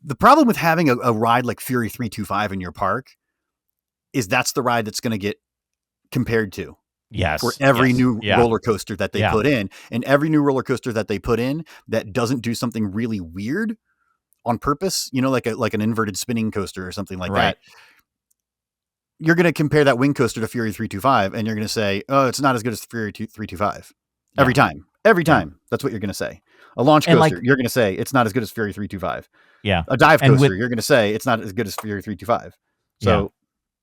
the problem with having a ride like Fury 325 in your park is that's the ride that's going to get compared to. Yes. For every new roller coaster that they put in. And every new roller coaster that they put in that doesn't do something really weird on purpose, like an inverted spinning coaster or something like that. You're going to compare that wing coaster to Fury 325 and you're going to say, oh, it's not as good as Fury 325. Every time. That's what you're going to say. A launch coaster, you're going to say it's not as good as Fury 325. Yeah. A dive coaster, you're going to say it's not as good as Fury 325. So,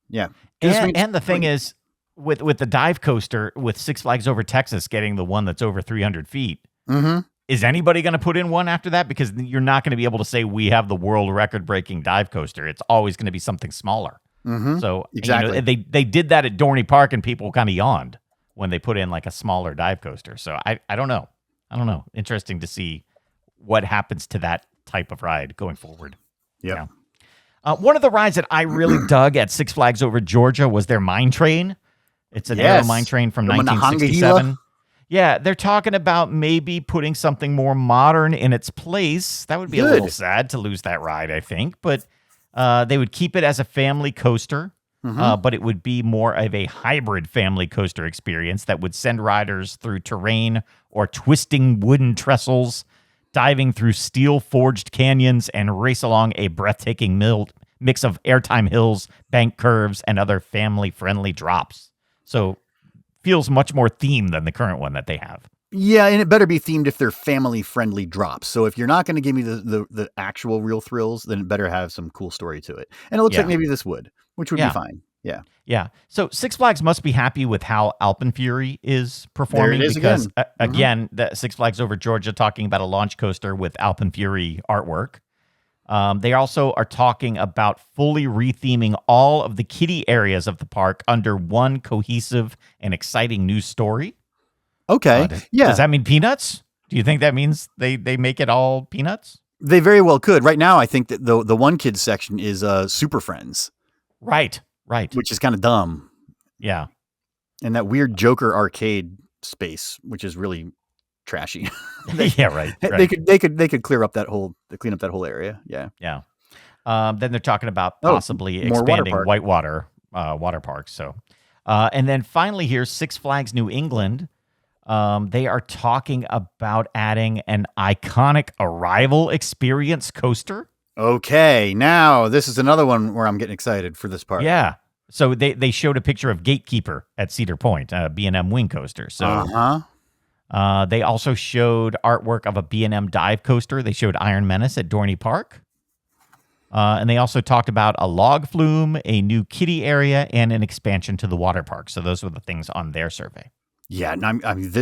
yeah. And the thing is, with the dive coaster, with Six Flags Over Texas getting the one that's over 300 feet, is anybody going to put in one after that? Because you're not going to be able to say we have the world record-breaking dive coaster. It's always going to be something smaller. So exactly, they did that at Dorney Park, and people kind of yawned when they put in like a smaller dive coaster. So I don't know. Interesting to see what happens to that type of ride going forward. Yeah. One of the rides that I really dug at Six Flags Over Georgia was their mine train. It's an Aero mine train from 1967. Yeah, they're talking about maybe putting something more modern in its place. That would be a little sad to lose that ride, I think, but. They would keep it as a family coaster, but it would be more of a hybrid family coaster experience that would send riders through terrain or twisting wooden trestles, diving through steel-forged canyons, and race along a breathtaking mix of airtime hills, bank curves, and other family-friendly drops. So feels much more themed than the current one that they have. Yeah, and it better be themed if they're family-friendly drops. So if you're not going to give me the actual real thrills, then it better have some cool story to it. And it looks like maybe this would, which would be fine. Yeah. Yeah. So Six Flags must be happy with how Alpenfury is performing because, again, the Six Flags Over Georgia talking about a launch coaster with Alpenfury artwork. They also are talking about fully retheming all of the kiddie areas of the park under one cohesive and exciting new story. Okay. Does that mean peanuts? Do you think that means they make it all peanuts? They very well could. Right now, I think that the one kids section is Super Friends. Right. Which is kind of dumb. Yeah. And that weird Joker arcade space, which is really trashy. Right. They could clean up that whole area. Yeah. Yeah. Then they're talking about possibly expanding whitewater water parks. So, and then finally here, Six Flags New England. They are talking about adding an iconic arrival experience coaster. Okay, now this is another one where I'm getting excited for this part. Yeah. So they showed a picture of Gatekeeper at Cedar Point, a B&M wing coaster. So they also showed artwork of a B&M dive coaster. They showed Iron Menace at Dorney Park. And they also talked about a log flume, a new kiddie area, and an expansion to the water park. So those were the things on their survey. Yeah, and I mean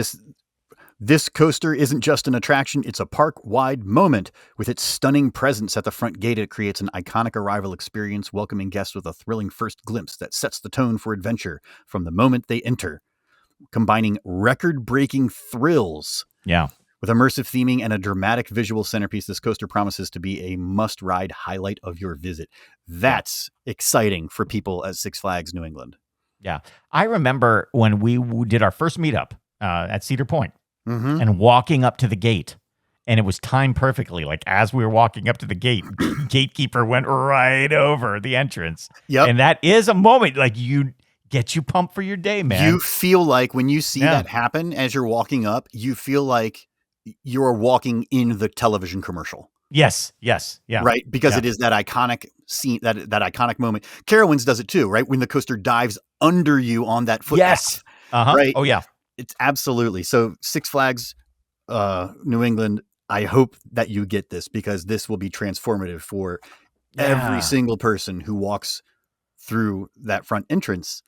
this coaster isn't just an attraction, it's a park-wide moment. With its stunning presence at the front gate, it creates an iconic arrival experience, welcoming guests with a thrilling first glimpse that sets the tone for adventure from the moment they enter, combining record-breaking thrills. Yeah. With immersive theming and a dramatic visual centerpiece, this coaster promises to be a must-ride highlight of your visit. That's exciting for people at Six Flags New England. Yeah. I remember when we did our first meetup at Cedar Point and walking up to the gate and it was timed perfectly. Like as we were walking up to the gate, gatekeeper went right over the entrance. Yep. And that is a moment like you pumped for your day, man. You feel like when you see that happen as you're walking up, you feel like you're walking in the television commercial. Yes. Yeah. Right. Because it is that iconic scene, that iconic moment. Carowinds does it too, right? When the coaster dives under you on that footpath. Yes. Right. Oh yeah. It's absolutely. So Six Flags, New England, I hope that you get this, because this will be transformative for every single person who walks through that front entrance,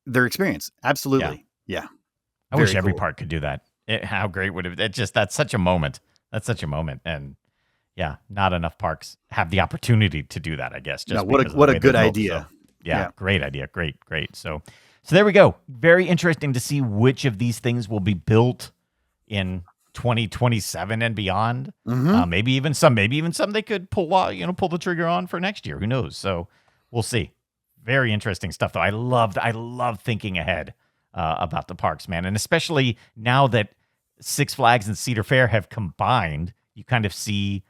their experience. Absolutely. Yeah. I wish every park could do that. How great would it? That's such a moment. And yeah, not enough parks have the opportunity to do that, I guess. Just what a good idea. So, yeah, great idea. Great. So there we go. Very interesting to see which of these things will be built in 2027 and beyond. Maybe even some they could pull the trigger on for next year. Who knows? So we'll see. Very interesting stuff, though. I love thinking ahead about the parks, man. And especially now that Six Flags and Cedar Fair have combined, you kind of see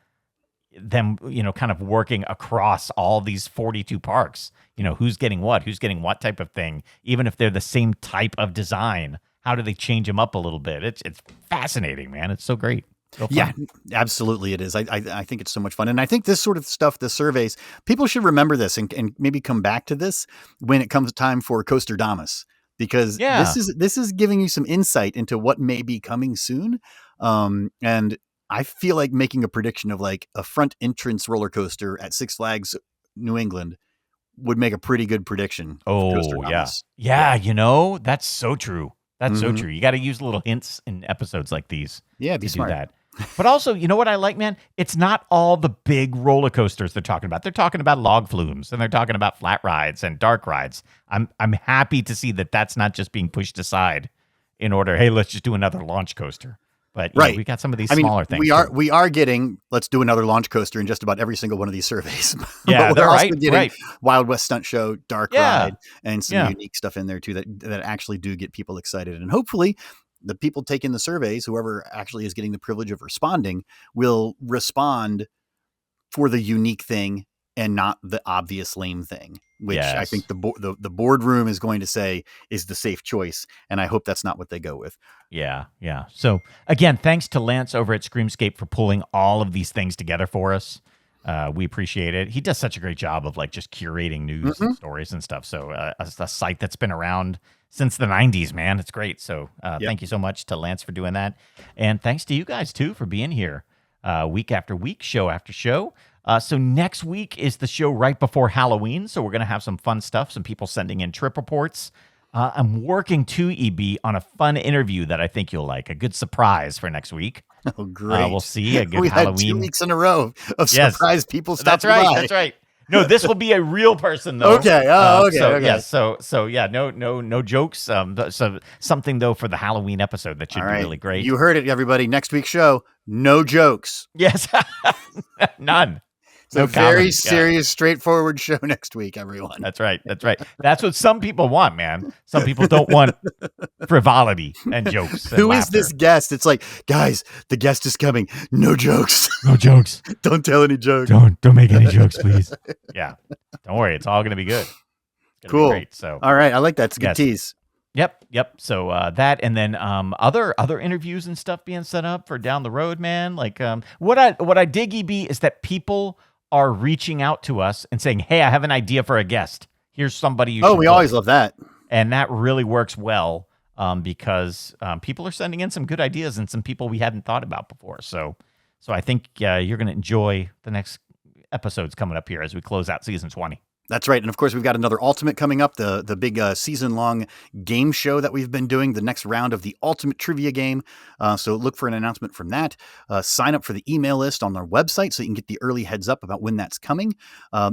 them, kind of working across all these 42 parks. Who's getting what type of thing, even if they're the same type of design. How do they change them up a little bit? It's fascinating, man. It's so great. So yeah, absolutely it is. I think it's so much fun. And I think this sort of stuff, the surveys, people should remember this and maybe come back to this when it comes time for Coaster Damas, because this is giving you some insight into what may be coming soon. And I feel like making a prediction of like a front entrance roller coaster at Six Flags New England would make a pretty good prediction. Oh, yeah. That's so true. That's so true. You got to use little hints in episodes like these. Yeah, be smart. Do that. But also, you know what I like, man? It's not all the big roller coasters they're talking about. They're talking about log flumes, and they're talking about flat rides and dark rides. I'm happy to see that that's not just being pushed aside in order, hey, let's just do another launch coaster. But we got some of these smaller things. We are getting, let's do another launch coaster in just about every single one of these surveys. Yeah, but we're also getting Wild West Stunt Show, Dark Ride, and some unique stuff in there too that actually do get people excited. And hopefully the people taking the surveys, whoever actually is getting the privilege of responding, will respond for the unique thing and not the obvious lame thing, which I think the boardroom is going to say is the safe choice. And I hope that's not what they go with. Yeah. So again, thanks to Lance over at Screamscape for pulling all of these things together for us. We appreciate it. He does such a great job of like just curating news and stories and stuff. So a site that's been around since the 90s, man. It's great. So thank you so much to Lance for doing that. And thanks to you guys too for being here week after week, show after show. So next week is the show right before Halloween. So we're going to have some fun stuff, some people sending in trip reports. I'm working too, EB, on a fun interview that I think you'll like. A good surprise for next week. Oh, great. We'll see. A good Halloween. Had 2 weeks in a row of surprise people stopping by. That's right. No, this will be a real person, though. Okay. Okay. Yeah. So yeah. No jokes. So something though for the Halloween episode that should be really great. You heard it, everybody. Next week's show, no jokes. Yes, none. It's a very serious, straightforward show next week, everyone. That's right. That's what some people want, man. Some people don't want frivolity and jokes. Who is this guest? It's like, guys, the guest is coming. No jokes. No jokes. Don't tell any jokes. Don't make any jokes, please. Yeah. Don't worry. It's all going to be good. Cool. Be great, so. All right. I like that. It's a good tease. Yep. So that, and then other interviews and stuff being set up for down the road, man. Like what I dig, EB, is that people are reaching out to us and saying, hey, I have an idea for a guest. Here's somebody you should we always love that. And that really works well because people are sending in some good ideas and some people we hadn't thought about before. So I think you're going to enjoy the next episodes coming up here as we close out season 20. That's right. And of course, we've got another Ultimate coming up, the big season-long game show that we've been doing, the next round of the Ultimate Trivia game. So look for an announcement from that. Sign up for the email list on our website so you can get the early heads up about when that's coming.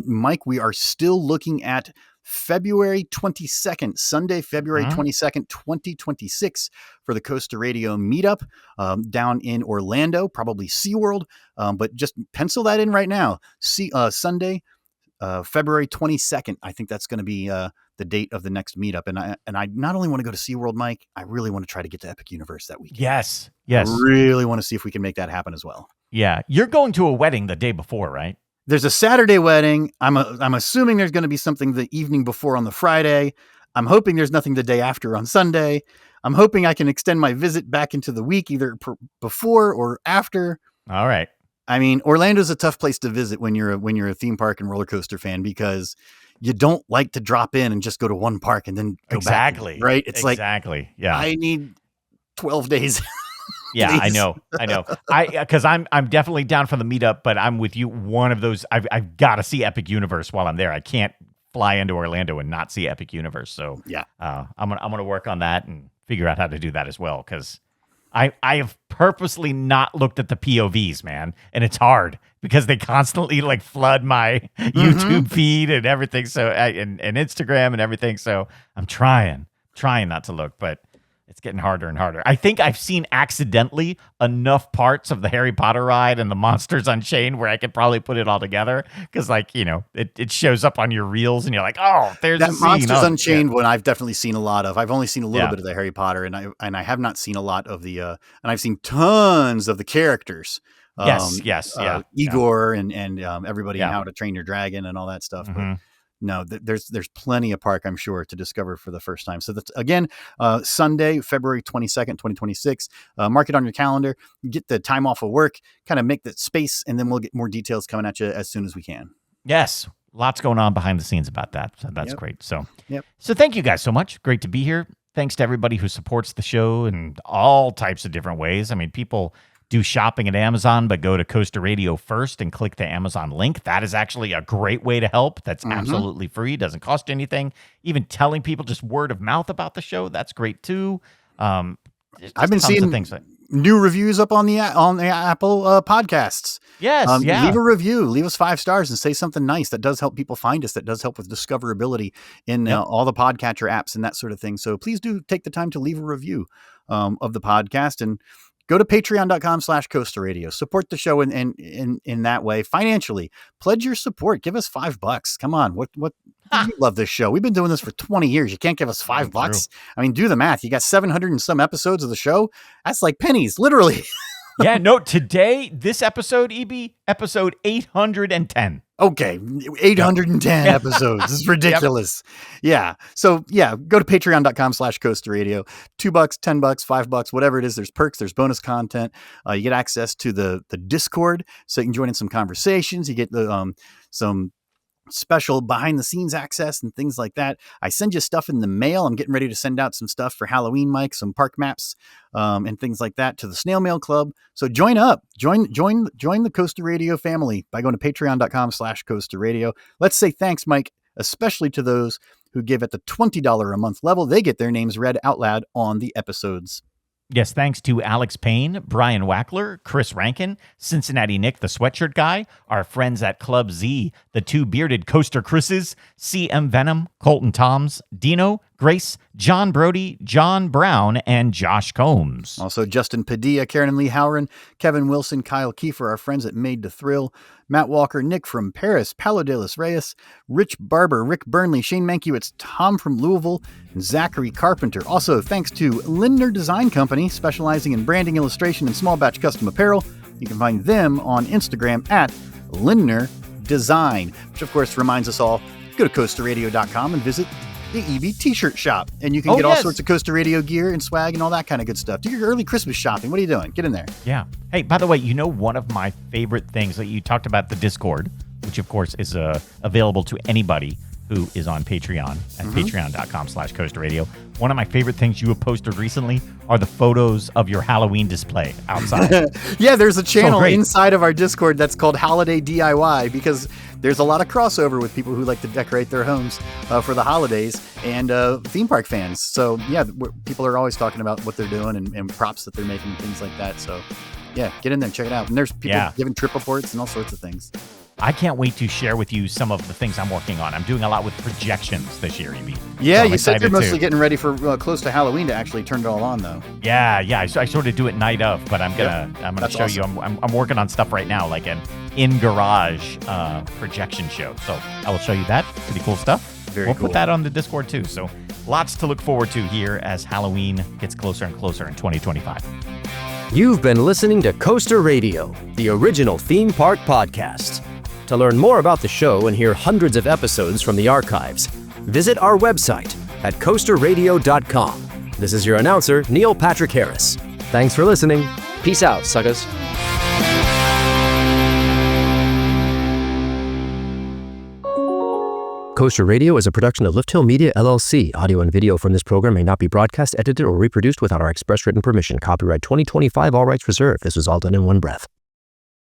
Mike, we are still looking at February 22nd, Sunday, February 22nd, 2026 for the Coaster Radio meetup down in Orlando, probably SeaWorld. But just pencil that in right now. Sunday, February 22nd. I think that's going to be the date of the next meetup. And I not only want to go to SeaWorld, Mike, I really want to try to get to Epic Universe that weekend. Yes. I really want to see if we can make that happen as well. Yeah. You're going to a wedding the day before, right? There's a Saturday wedding. I'm assuming there's going to be something the evening before on the Friday. I'm hoping there's nothing the day after on Sunday. I'm hoping I can extend my visit back into the week, either before or after. All right. I mean, Orlando's a tough place to visit when you're a theme park and roller coaster fan, because you don't like to drop in and just go to one park and then go back. Right? It's exactly. Yeah. I need 12 days. Yeah, I know. Because I'm definitely down for the meetup, but I'm with you. One of those, I've got to see Epic Universe while I'm there. I can't fly into Orlando and not see Epic Universe. So yeah, I'm gonna work on that and figure out how to do that as well, because I have purposely not looked at the POVs, man, and it's hard because they constantly like flood my YouTube feed and everything. So and Instagram and everything. So I'm trying not to look, but it's getting harder and harder. I think I've seen accidentally enough parts of the Harry Potter ride and the Monsters Unchained where I could probably put it all together, because, like, you know, it shows up on your reels and you're like, oh, there's that a scene. Monsters Unchained one. I've definitely seen a lot of. I've only seen a little bit of the Harry Potter, and I have not seen a lot of the. And I've seen tons of the characters. Igor and everybody in How to Train Your Dragon and all that stuff. But no, there's plenty of park, I'm sure, to discover for the first time. So that's, again, Sunday, February 22nd, 2026. Mark it on your calendar. Get the time off of work, kind of make that space, and then we'll get more details coming at you as soon as we can. Yes. Lots going on behind the scenes about that. So that's great. So thank you guys so much. Great to be here. Thanks to everybody who supports the show in all types of different ways. I mean, people do shopping at Amazon, but go to Coaster Radio first and click the Amazon link. That is actually a great way to help. That's absolutely free. Doesn't cost you anything. Even telling people just word of mouth about the show, that's great too. I've been seeing new reviews up on the Apple podcasts. Yes, leave a review, leave us 5 stars, and say something nice. That does help people find us. That does help with discoverability in all the podcatcher apps and that sort of thing. So please do take the time to leave a review of the podcast, and go to patreon.com/Coaster Radio. Support the show in that way financially. Pledge your support. Give us $5. Come on. What you love this show. We've been doing this for 20 years. You can't give us $5. I mean, do the math. You got 700 and some episodes of the show. That's like pennies, literally. Yeah, no, today, this episode, EB, episode 810. Okay, 810 episodes. This is ridiculous. Yeah. So, go to patreon.com/Coaster Radio. $2, $10, $5, whatever it is. There's perks, there's bonus content. You get access to the Discord, so you can join in some conversations. You get some special behind the scenes access and things like that. I send you stuff in the mail. I'm getting ready to send out some stuff for Halloween, Mike, some park maps and things like that to the Snail Mail Club. So join up, join the Coaster Radio family by going to patreon.com/Coaster Radio. Let's say thanks, Mike, especially to those who give at the $20 a month level. They get their names read out loud on the episodes. Yes, thanks to Alex Payne, Brian Wackler, Chris Rankin, Cincinnati Nick, the sweatshirt guy, our friends at Club Z, the 2 bearded Coaster Chris's, CM Venom, Colton Toms, Dino, Grace, John Brody, John Brown, and Josh Combs. Also, Justin Padilla, Karen and Lee Howren, Kevin Wilson, Kyle Kiefer, our friends at Made to Thrill, Matt Walker, Nick from Paris, Paolo de los Reyes, Rich Barber, Rick Burnley, Shane Mankiewicz, Tom from Louisville, and Zachary Carpenter. Also, thanks to Lindner Design Company, specializing in branding, illustration, and small batch custom apparel. You can find them on Instagram at Lindner Design, which of course reminds us all, go to coasterradio.com and visit the EB t-shirt shop, and you can get all sorts of Coaster Radio gear and swag and all that kind of good stuff. Do your early Christmas shopping. What are you doing? Get in there. Yeah. Hey, by the way, you know, one of my favorite things that you talked about, the Discord, which of course is available to anybody who is on Patreon at patreon.com/Coaster Radio. One of my favorite things you have posted recently are the photos of your Halloween display outside. Yeah, there's a channel inside of our Discord that's called Holiday DIY, because there's a lot of crossover with people who like to decorate their homes for the holidays and theme park fans. So yeah, people are always talking about what they're doing and props that they're making and things like that. So yeah, get in there and check it out. And there's people giving trip reports and all sorts of things. I can't wait to share with you some of the things I'm working on. I'm doing a lot with projections this year, EB. Yeah, so you said you're mostly getting ready for close to Halloween to actually turn it all on, though. Yeah. I sort of do it night of, but I'm gonna show you. I'm working on stuff right now, like an in-garage projection show. So I will show you that. Pretty cool stuff. We'll put that on the Discord too. So lots to look forward to here as Halloween gets closer and closer in 2025. You've been listening to Coaster Radio, the original theme park podcast. To learn more about the show and hear hundreds of episodes from the archives, visit our website at coasterradio.com. This is your announcer, Neil Patrick Harris. Thanks for listening. Peace out, suckers. Coaster Radio is a production of Lift Hill Media, LLC. Audio and video from this program may not be broadcast, edited, or reproduced without our express written permission. Copyright 2025, all rights reserved. This was all done in one breath.